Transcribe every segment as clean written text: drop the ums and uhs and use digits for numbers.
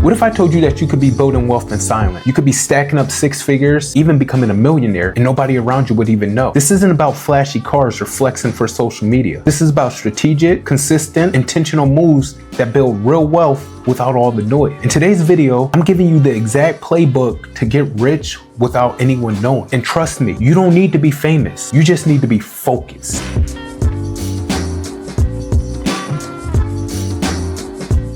What if I told you that you could be building wealth in silence? You could be stacking up six figures, even becoming a millionaire, and nobody around you would even know. This isn't about flashy cars or flexing for social media. This is about strategic, consistent, intentional moves that build real wealth without all the noise. In today's video, I'm giving you the exact playbook to get rich without anyone knowing. And trust me, you don't need to be famous. You just need to be focused.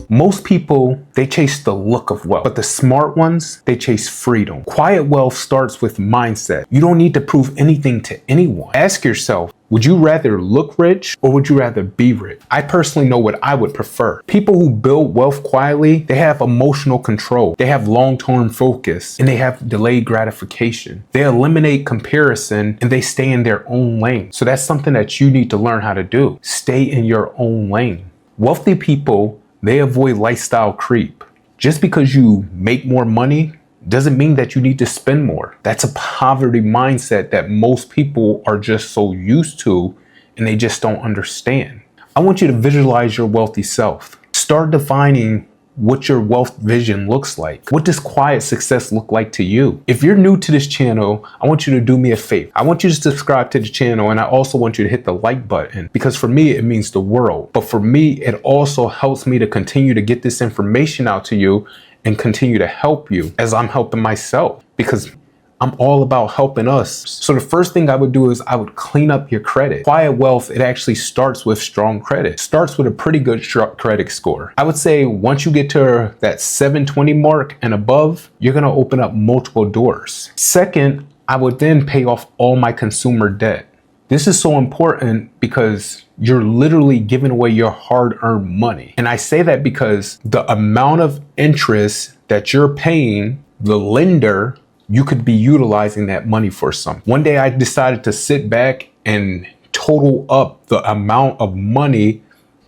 Most people, they chase the look of wealth, but the smart ones, they chase freedom. Quiet wealth starts with mindset. You don't need to prove anything to anyone. Ask yourself, would you rather look rich or would you rather be rich? I personally know what I would prefer. People who build wealth quietly, they have emotional control, they have long-term focus, and they have delayed gratification. They eliminate comparison and they stay in their own lane. So that's something that you need to learn how to do. Stay in your own lane. Wealthy people, they avoid lifestyle creep. Just because you make more money doesn't mean that you need to spend more. That's a poverty mindset that most people are just so used to and they just don't understand. I want you to visualize your wealthy self. Start defining what your wealth vision looks like. What does quiet success look like to you? If you're new to this channel, I want you to do me a favor. I want you to subscribe to the channel, and I also want you to hit the like button, because for me, it means the world. But for me, it also helps me to continue to get this information out to you and continue to help you as I'm helping myself, because I'm all about helping us. So the first thing I would do is I would clean up your credit. Quiet wealth, it actually starts with strong credit. Starts with a pretty good credit score. I would say once you get to that 720 mark and above, you're gonna open up multiple doors. Second, I would then pay off all my consumer debt. This is so important because you're literally giving away your hard-earned money. And I say that because the amount of interest that you're paying the lender, you could be utilizing that money for something. One day I decided to sit back and total up the amount of money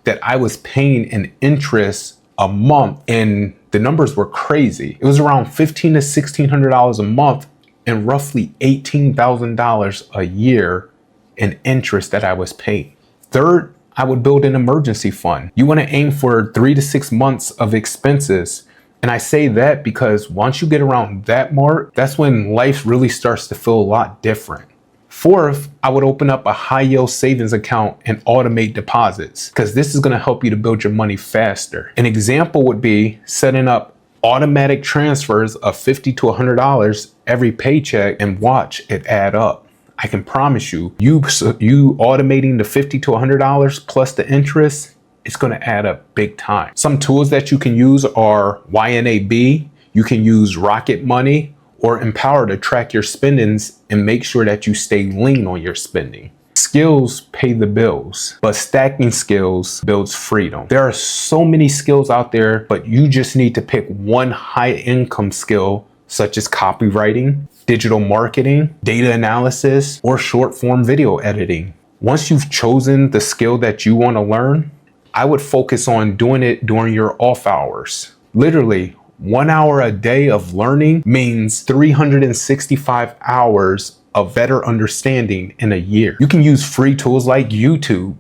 that I was paying in interest a month, and the numbers were crazy. It was around $1,500 to $1,600 a month and roughly $18,000 a year in interest that I was paying. Third, I would build an emergency fund. You want to aim for 3 to 6 months of expenses. And I say that because once you get around that mark, that's when life really starts to feel a lot different. Fourth, I would open up a high yield savings account and automate deposits, because this is going to help you to build your money faster. An example would be setting up automatic transfers of $50 to $100 every paycheck, and watch it add up. I can promise you automating the $50 to $100 plus the interest, it's going to add up big time. Some tools that you can use are YNAB. You can use Rocket Money or Empower to track your spendings and make sure that you stay lean on your spending. Skills pay the bills, but stacking skills builds freedom. There are so many skills out there, but you just need to pick one high income skill, such as copywriting, digital marketing, data analysis, or short form video editing. Once you've chosen the skill that you want to learn, I would focus on doing it during your off hours. Literally, 1 hour a day of learning means 365 hours of better understanding in a year. You can use free tools like YouTube.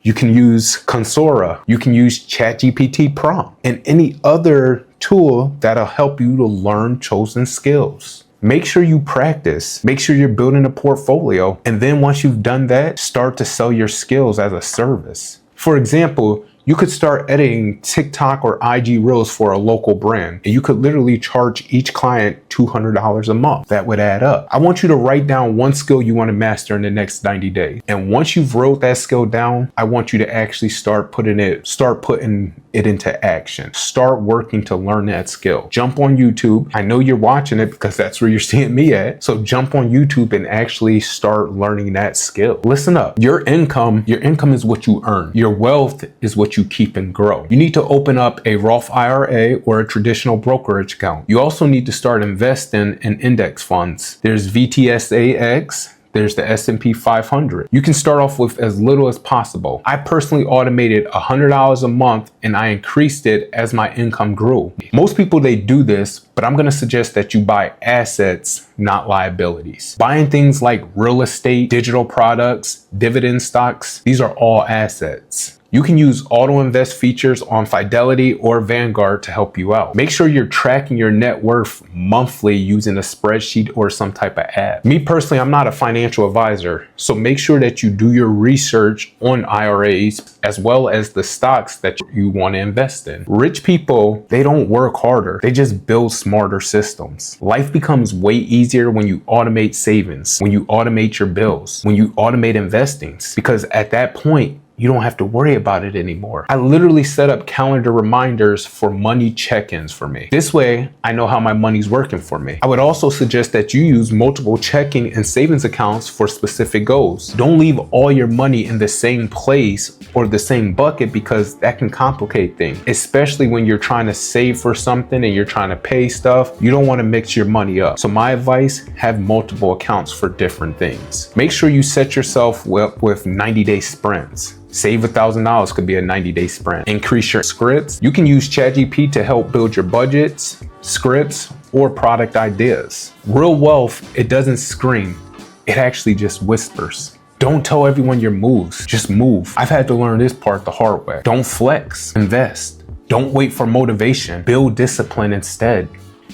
You can use Coursera. You can use ChatGPT prompt and any other tool that'll help you to learn chosen skills. Make sure you practice. Make sure you're building a portfolio. And then once you've done that, start to sell your skills as a service. For example, you could start editing TikTok or IG Reels for a local brand, and you could literally charge each client $200 a month. That would add up. I want you to write down one skill you want to master in the next 90 days. And once you've wrote that skill down, I want you to actually start putting it into action. Start working to learn that skill. Jump on YouTube. I know you're watching it because that's where you're seeing me at. So jump on YouTube and actually start learning that skill. Listen up. Your income is what you earn. Your wealth is what you keep and grow. You need to open up a Roth IRA or a traditional brokerage account. You also need to start investing in index funds. There's VTSAX. There's the S&P 500. You can start off with as little as possible. I personally automated $100 a month and I increased it as my income grew. Most people, they do this, but I'm gonna suggest that you buy assets, not liabilities. Buying things like real estate, digital products, dividend stocks, these are all assets. You can use auto invest features on Fidelity or Vanguard to help you out. Make sure you're tracking your net worth monthly using a spreadsheet or some type of app. Me personally, I'm not a financial advisor, so make sure that you do your research on IRAs as well as the stocks that you want to invest in. Rich people, they don't work harder, they just build smarter systems. Life becomes way easier when you automate savings, when you automate your bills, when you automate investings, because at that point, you don't have to worry about it anymore. I literally set up calendar reminders for money check-ins for me. This way, I know how my money's working for me. I would also suggest that you use multiple checking and savings accounts for specific goals. Don't leave all your money in the same place or the same bucket, because that can complicate things, especially when you're trying to save for something and you're trying to pay stuff. You don't want to mix your money up. So my advice, have multiple accounts for different things. Make sure you set yourself up with 90-day sprints. Save $1,000 could be a 90-day sprint. Increase your scripts. You can use ChatGPT to help build your budgets, scripts, or product ideas. Real wealth, it doesn't scream. It actually just whispers. Don't tell everyone your moves, just move. I've had to learn this part the hard way. Don't flex, invest. Don't wait for motivation, build discipline instead.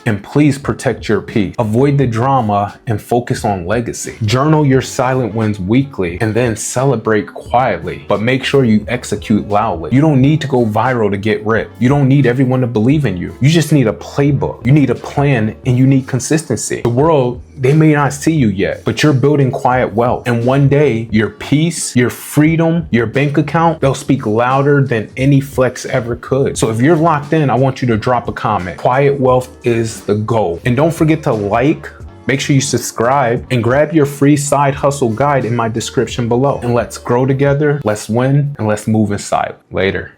And please protect your peace. Avoid the drama and focus on legacy. Journal your silent wins weekly and then celebrate quietly, but make sure you execute loudly. You don't need to go viral to get rich. You don't need everyone to believe in you. You just need a playbook. You need a plan, and you need consistency. The world, they may not see you yet, but you're building quiet wealth. And one day, your peace, your freedom, your bank account, they'll speak louder than any flex ever could. So if you're locked in, I want you to drop a comment. Quiet wealth is the goal. And don't forget to like, make sure you subscribe, and grab your free side hustle guide in my description below. And let's grow together, let's win, and let's move inside. Later.